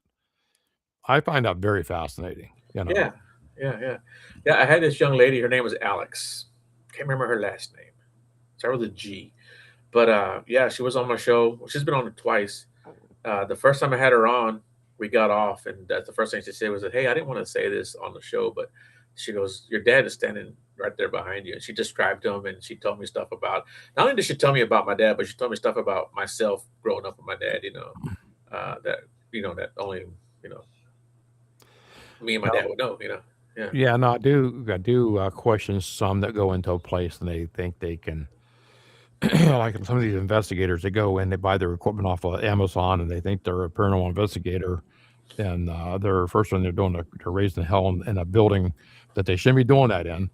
I find that very fascinating. Yeah. Yeah. Yeah. Yeah. I had this young lady. Her name was Alex. Can't remember her last name. Start with a G. But yeah, she was on my show. She's been on it twice. The first time I had her on, we got off, and that's the first thing she said was that, "Hey, I didn't want to say this on the show, but," she goes, "Your dad is standing right there behind you." And she described him, and she told me stuff about. Not only did she tell me about my dad, but she told me stuff about myself growing up with my dad. That that only you know me and my dad No, would know. Yeah. yeah, no, I do question some that go into a place and they think they can, like some of these investigators, they go in, they buy their equipment off of Amazon, and they think they're a paranormal investigator, and they're first one they're doing, they're raising hell in a building that they shouldn't be doing that in.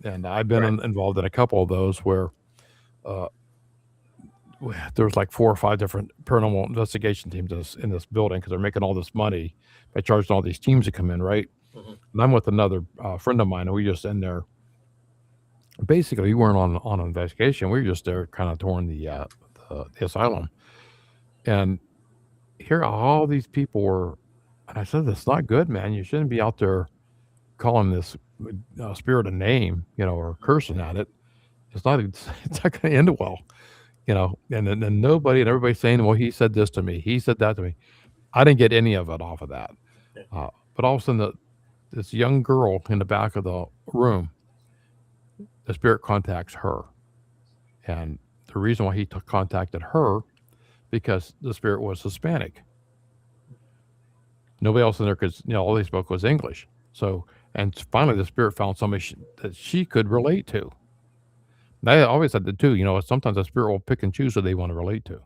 And I've been Right. involved in a couple of those where uh, there was like 4 or 5 different paranormal investigation teams in this building because they're making all this money by charging all these teams to come in, right? Hmm. And I'm with another friend of mine, and we just in there. Basically, we weren't on an investigation. We were just there, kind of touring the asylum, and here all these people were. And I said, "That's not good, man. You shouldn't be out there calling this spirit a name, or cursing at it. It's not. It's not going to end well." And then nobody and everybody saying, "Well, he said this to me. He said that to me." I didn't get any of it off of that. Yeah. But all of a sudden, this young girl in the back of the room, the spirit contacts her. And the reason why he contacted her, because the spirit was Hispanic. Nobody else in there could, all they spoke was English. So, and finally, the spirit found somebody that she could relate to. They always had the two, sometimes the spirit will pick and choose who they want to relate to,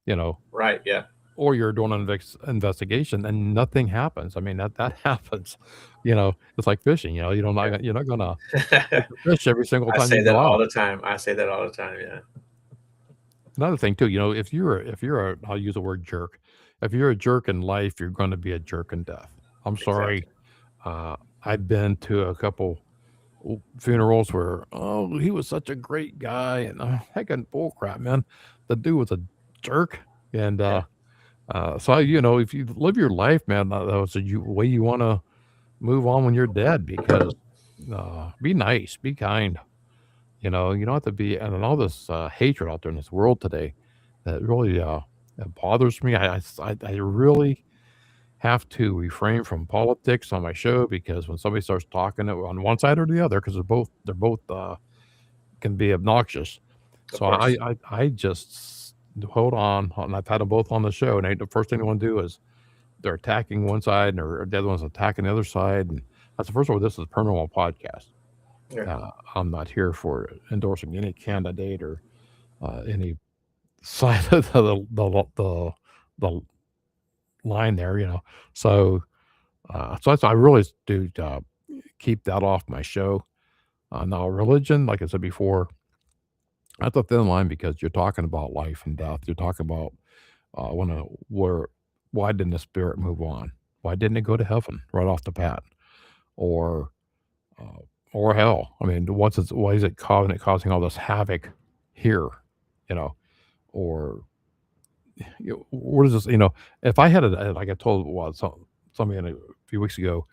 you know, Right. Yeah. or you're doing an investigation and nothing happens. I mean, that happens. It's like fishing. Yeah. You're not gonna catch a fish every single I time you say that go all out. the time. I say that all the time. Yeah. Another thing too, if you're a I'll use the word jerk. If you're a jerk in life, you're going to be a jerk in death. I'm sorry. Exactly. I've been to a couple funerals where he was such a great guy and heck bull crap, man. The dude was a jerk, and Yeah. so if you live your life, man, that's the way you want to move on when you're dead because be nice, be kind. You don't have to be, and all this hatred out there in this world today that really it bothers me. I really have to refrain from politics on my show because when somebody starts talking on one side or the other, because they're both can be obnoxious. Of So I course. I, I just hold on, and I've had them both on the show, and the first thing I want to do is they're attacking one side and the other one's attacking the other side. And that's the first of all, this is a paranormal podcast. Yeah. I'm not here for endorsing any candidate or any side of the line there, you know. So, I really do keep that off my show. Now, religion, like I said before, that's a thin line because you're talking about life and death. You're talking about when where why didn't the spirit move on? Why didn't it go to heaven right off the bat, or uh, or hell? I mean, why is it causing all this havoc here? You know, or what is this? You know, if I had like I told somebody a few weeks ago,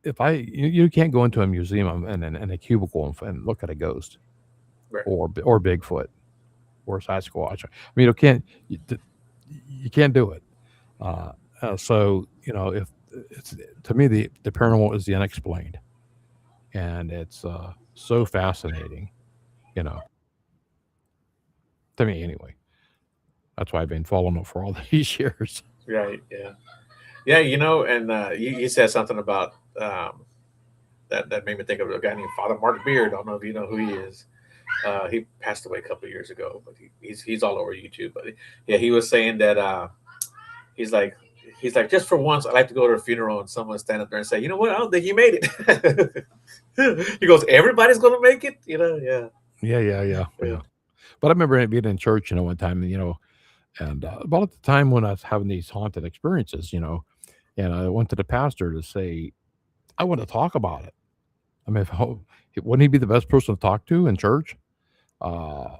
if you can't go into a museum and a cubicle and look at a ghost Right. or Bigfoot or Sasquatch. I mean, you can't do it. Uh, so if it's to me the paranormal is the unexplained, and it's so fascinating. You know, to me anyway. That's why I've been following it for all these years. Right. Yeah. Yeah. And you said something about that made me think of a guy named Father Mark Beard. I don't know if you know who he is. He passed away a couple of years ago, but he's all over YouTube. But yeah, he was saying that he's like just for once, I like to go to a funeral and someone stand up there and say, you know what, I don't think you made it. He goes, everybody's gonna make it. Yeah, Yeah, yeah, yeah, yeah, yeah. But I remember being in church, one time, and about at the time when I was having these haunted experiences, and I went to the pastor to say, I want to talk about it. I mean, wouldn't he be the best person to talk to in church? Uh,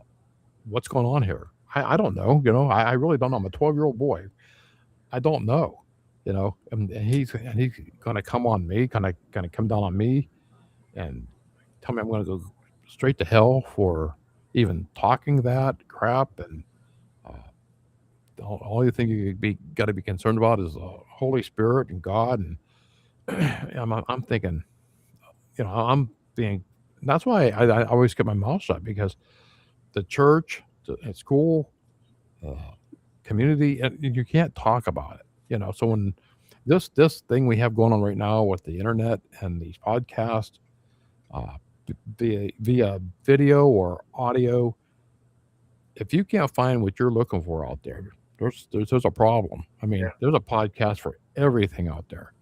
what's going on here? I don't know. I really don't know. I'm a 12-year-old boy. I don't know. And he's going to come on me, kind of come down on me, and tell me I'm going to go straight to hell for even talking that crap. And uh, all you think you got to be concerned about is the Holy Spirit and God. And I'm thinking, I'm being. That's why I always keep my mouth shut because the church, at school, uh, community, and you can't talk about it. So when this thing we have going on right now with the internet and these podcasts, uh, via video or audio, if you can't find what you're looking for out there, there's a problem. I mean, yeah, there's a podcast for everything out there.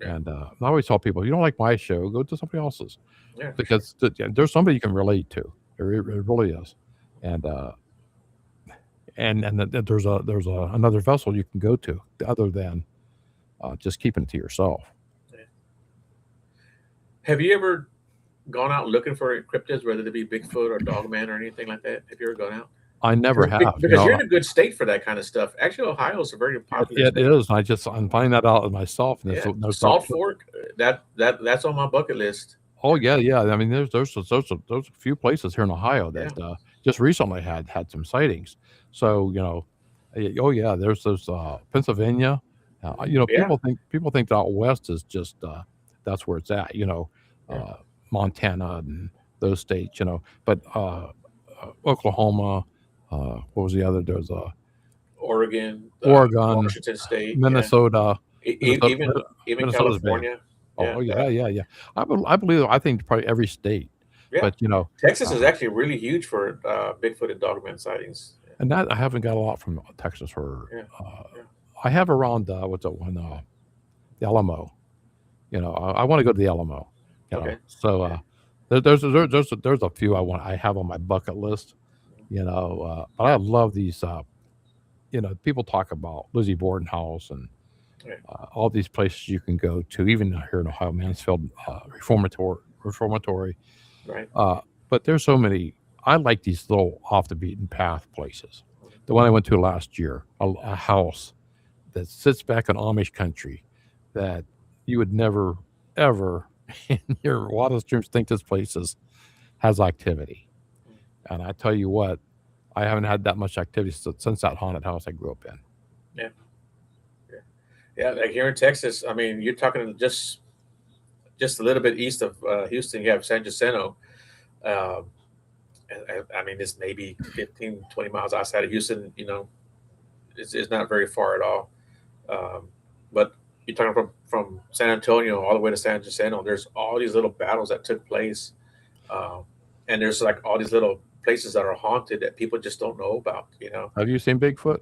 yeah, And I always tell people, you don't like my show, go to somebody else's yeah, for sure. because yeah, there's somebody you can relate to. It really is. And there's another vessel you can go to other than just keeping it to yourself. Yeah. Have you ever gone out looking for cryptids, whether it be Bigfoot or Dogman or anything like that? Have you ever gone out? I never have. Because you're in a good state for that kind of stuff. Actually, Ohio is a very popular It state. is. I'm finding that out myself. And Yeah, there's not. Salt Fork. That's on my bucket list. Oh yeah, yeah. I mean, there's a few places here in Ohio Yeah, that just recently had some sightings. So oh yeah, there's those Pennsylvania. yeah, People think that out west is just that's where it's at. yeah. Uh, Montana and those states. But Oklahoma. What was the other? There's Oregon, Oregon, Washington State. Yeah, Minnesota. e- even even Minnesota's big. California. Oh, Yeah, oh yeah, yeah, yeah. I think probably every state, yeah. but Texas is uh, actually really huge for Bigfoot and Dogman sightings. and that I haven't got a lot from Texas or Yeah, uh, yeah. I have around what's that one the Alamo. I want to go to the Alamo. Okay. So Yeah. there's a few I have on my bucket list. But I love these. People talk about Lizzie Borden House and Yeah. all these places you can go to, even here in Ohio, Mansfield Reformatory. Right. Uh, but there's so many. I like these little off the beaten path places. The one I went to last year, a house that sits back in Amish country that you would never, ever in your wildest dreams think this place has activity. And I tell you what, I haven't had that much activity since that haunted house I grew up in. Yeah. Yeah. Yeah. Like here in Texas, I mean, you're talking just a little bit east of Houston. You have San Jacinto. Um, I mean, it's maybe 15, 20 miles outside of Houston. It's not very far at all. Um, but you're talking from San Antonio all the way to San Jacinto. There's all these little battles that took place, um, and there's like all these little places that are haunted that people just don't know about. You know, Have you seen Bigfoot?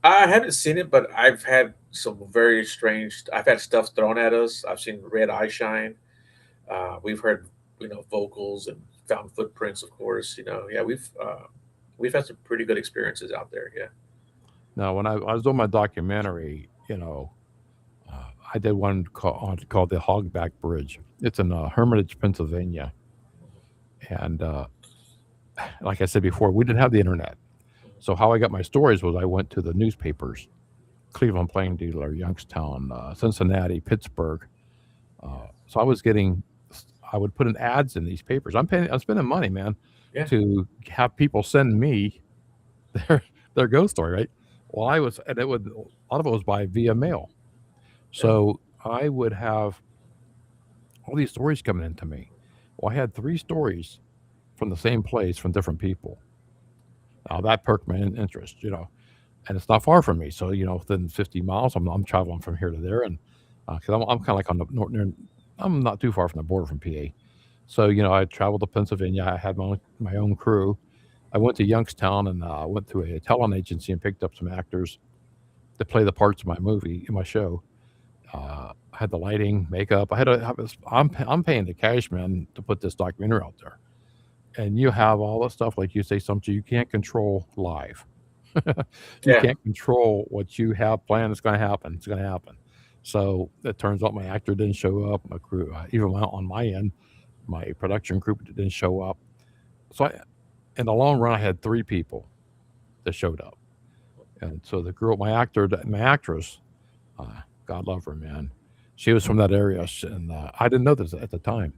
I haven't seen it, but I've had some very strange. I've had stuff thrown at us. I've seen red eye shine. We've heard vocals and found footprints. Of course, yeah, we've had some pretty good experiences out there. Yeah, Now, when I was doing my documentary, I did one called the Hogback Bridge. It's in Hermitage, Pennsylvania, and like I said before, we didn't have the internet. So how I got my stories was I went to the newspapers: Cleveland Plain Dealer, Youngstown, Cincinnati, Pittsburgh. So I would put in ads in these papers. I'm spending money, man, yeah, to have people send me their their ghost story, right? Well, and a lot of it was by via mail. yeah, So I would have all these stories coming into me. Well, I had 3 stories from the same place from different people. Now that perked my interest, and it's not far from me. So within 50 miles, I'm traveling from here to there, and because I'm kind of like on the north, I'm not too far from the border from PA. So I traveled to Pennsylvania. I had my own crew. I went to Youngstown and went to a talent agency and picked up some actors to play the parts of my movie in my show. I had the lighting, makeup. I'm paying the cash man to put this documentary out there, and you have all the stuff like you say something you can't control live. You yeah, can't control what you have planned. It's going to happen. It's going to happen. So it turns out my actor didn't show up. My crew, even on my end, my production group didn't show up. So in the long run, I had 3 people that showed up, and so the girl, my actress, God love her, man. She was from that area, and I didn't know this at the time.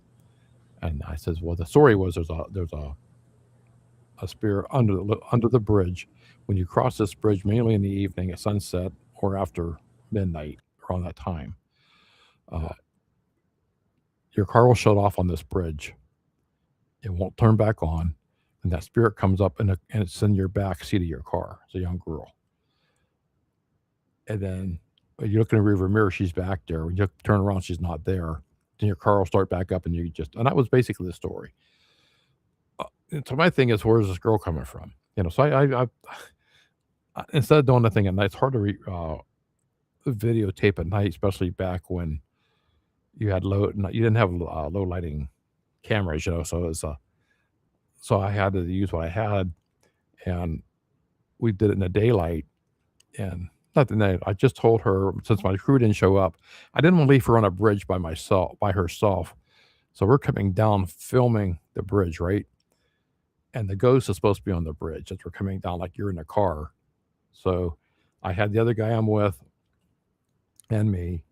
And I says, well, the story was there's a spear under the bridge. When you cross this bridge, mainly in the evening at sunset or after midnight, around that time, uh, your car will shut off on this bridge. It won't turn back on, and that spirit comes up and it's in your back seat of your car. It's a young girl, and then when you look in the rearview mirror, she's back there. When you turn around, she's not there. Then your car will start back up, and that was basically the story. And so my thing is, where's this girl coming from? So instead of doing nothing at night, it's hard to videotape at night, especially back when you didn't have low lighting cameras, so I had to use what I had, and we did it in the daylight, and not the night. I just told her since my crew didn't show up, I didn't want to leave her on a bridge by herself. So we're coming down filming the bridge, right? And the ghost is supposed to be on the bridge as we're coming down, like you're in a car. So I had the other guy I'm with and me,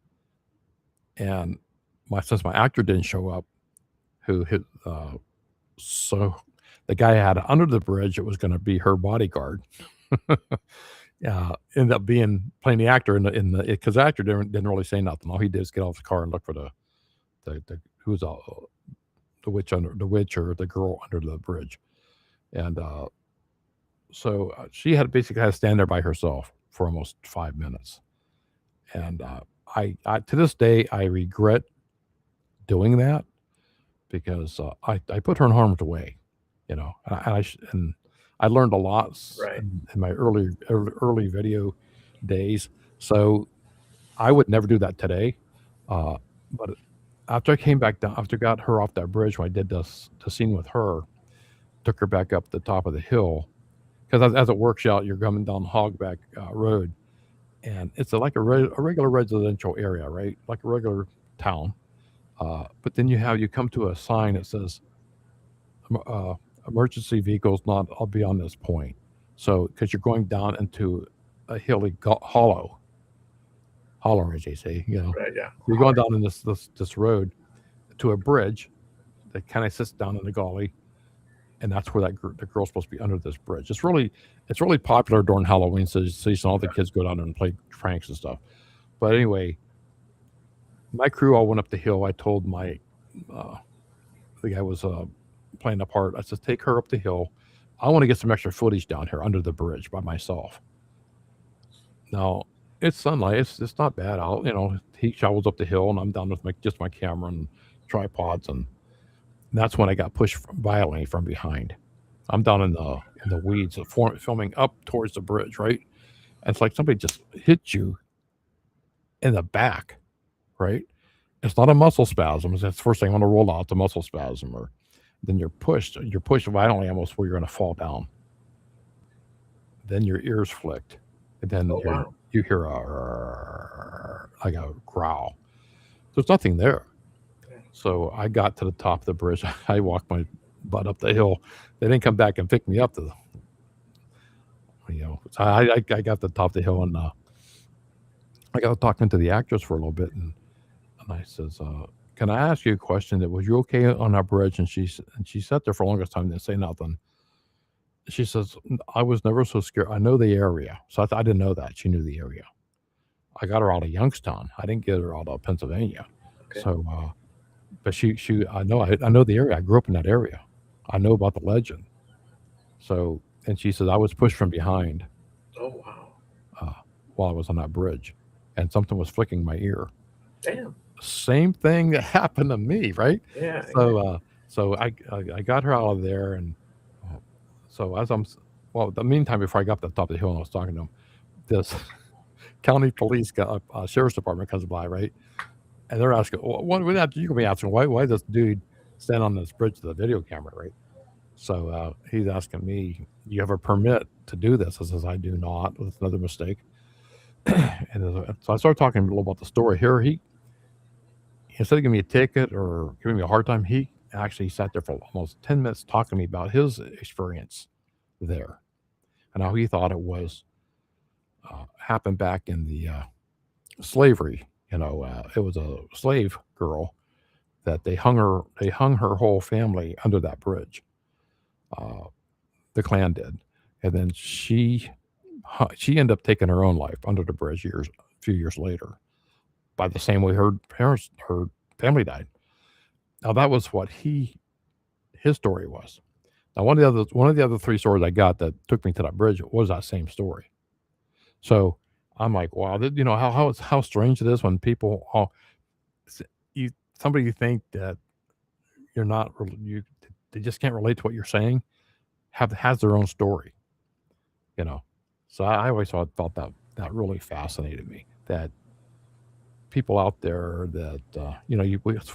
and since my actor didn't show up, who hit so the guy I had under the bridge, it was going to be her bodyguard. Ended up being playing the actor in the because the actor didn't really say nothing. All he did is get off the car and look for the who's the witch or the girl under the bridge, and so she basically had to stand there by herself for almost 5 minutes, and I to this day I regret doing that because I put her in harm's way, and I learned a lot right, in my early video days. So I would never do that today. Uh, but after I came back down, after I got her off that bridge, when I did the scene with her, took her back up the top of the hill because as it works out, you're coming down Hogback Road, and it's a regular residential area, right? Like a regular town. But then you come to a sign that says uh, emergency vehicles not I'll be on this point. So because you're going down into a hollow, as they say, right, yeah, you're going down in this road to a bridge that kind of sits down in the gully, and that's where the girl's supposed to be under this bridge. It's really popular during Halloween season. All the kids go down there and play pranks and stuff. But anyway, my crew all went up the hill. I told uh, the guy was playing the part. I said, take her up the hill. I want to get some extra footage down here under the bridge by myself. Now, It's sunlight. It's not bad out. He shovels up the hill, and I'm down with just my camera and tripods, and that's when I got pushed violently from behind. I'm down in the weeds, filming up towards the bridge, right? And it's like somebody just hit you in the back, right? It's not a muscle spasm. That's the first thing I want to roll out, the muscle spasm, or then you're pushed violently, almost where you're going to fall down. Then your ears flicked, and then Oh wow. you hear like a growl. There's nothing there. Yeah. So I got to the top of the bridge. I walked my butt up the hill. They didn't come back and pick me up. So I got to the top of the hill, and I got talking to the actress for a little bit, and I says, "Can I ask you a question? That was you okay on that bridge?" And she sat there for the longest time, didn't say nothing. She says, "I was never so scared. I know the area." So I didn't know that she knew the area. I got her out of Youngstown. I didn't get her out of Pennsylvania. Okay. So, but I know the area. I grew up in that area. I know about the legend. So, and she says I was pushed from behind Oh wow. uh, while I was on that bridge, and something was flicking my ear. Damn. Same thing that happened to me, right? Yeah. Yeah. So I got her out of there, and uh, so well, the meantime, before I got up to the top of the hill and I was talking to him, this county police sheriff's department comes by, right? And they're asking, what you can be asking, why this dude stand on this bridge with a video camera, right? So he's asking me, "You have a permit to do this?" I says, "I do not." That's another mistake. So I started talking a little about the story here. He instead of giving me a ticket or giving me a hard time, he actually sat there for almost 10 minutes talking to me about his experience there and how he thought it was happened back in the slavery. It was a slave girl that they hung her whole family under that bridge. Uh, the Klan did, and then she ended up taking her own life under the bridge a few years later by the same way her family died. Now that was what his story was. Now one of the other three stories I got that took me to that bridge was that same story. So I'm like, wow, how strange it is when people s- you somebody you think that you're not you they just can't relate to what you're saying has their own story, you know. So I always thought that really fascinated me that people out there that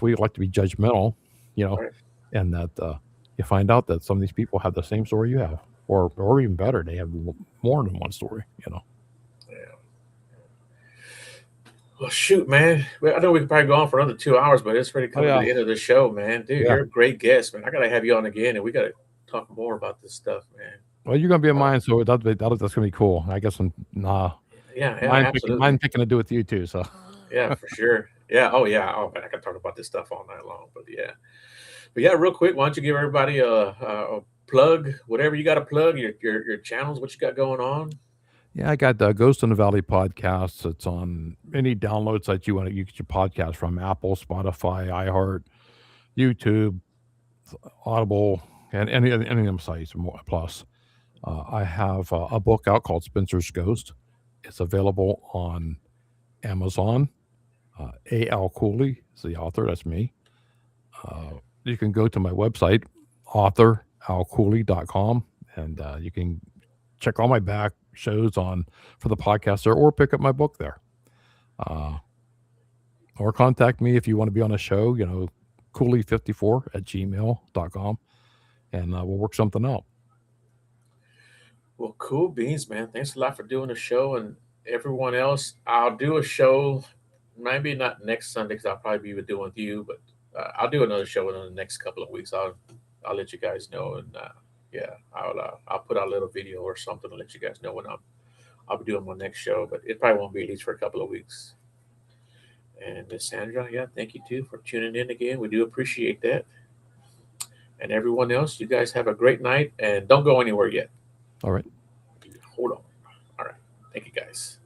we like to be judgmental, you know, Right. and that you find out that some of these people have the same story you have, or even better, they have more than one story, you know. Yeah. Well, shoot, man. Well, I know we could probably go on for another 2 hours, but it's already Oh coming to yeah, the end of the show, man. Dude, yeah. you're a great guest, man. I gotta have you on again, and we gotta talk more about this stuff, man. Well, you're gonna be in Uh, mine, so that's gonna be cool. I guess yeah, yeah, mine absolutely. picking to do with you too. So Yeah, for sure. Yeah. Oh, yeah. Oh, man, I can talk about this stuff all night long. But yeah, real quick, why don't you give everybody a plug, whatever you got to plug, your channels, what you got going on? yeah, I got the Ghost in the Valley podcast. It's on any download site you get your podcast from: Apple, Spotify, iHeart, YouTube, Audible, and any of them sites. More plus. I have a book out called Spencer's Ghost. It's available on Amazon. A.L. Cooley is the author. That's me. You can go to my website, authoralcooley.com, and you can check all my back shows on for the podcast there, or pick up my book there. Uh, or contact me if you want to be on a show, cooley54@gmail.com, and we'll work something out. Well, cool beans, man. Thanks a lot for doing the show, and everyone else. I'll do a show, maybe not next Sunday because I'll probably be doing with you, but I'll do another show in the next couple of weeks. I'll let you guys know, and yeah, I'll put out a little video or something to let you guys know when I'll be doing my next show, but it probably won't be at least for a couple of weeks. And Miss Sandra, yeah, thank you too for tuning in again. We do appreciate that. And everyone else, you guys have a great night, and don't go anywhere yet. All right. Hold on. All right. Thank you guys.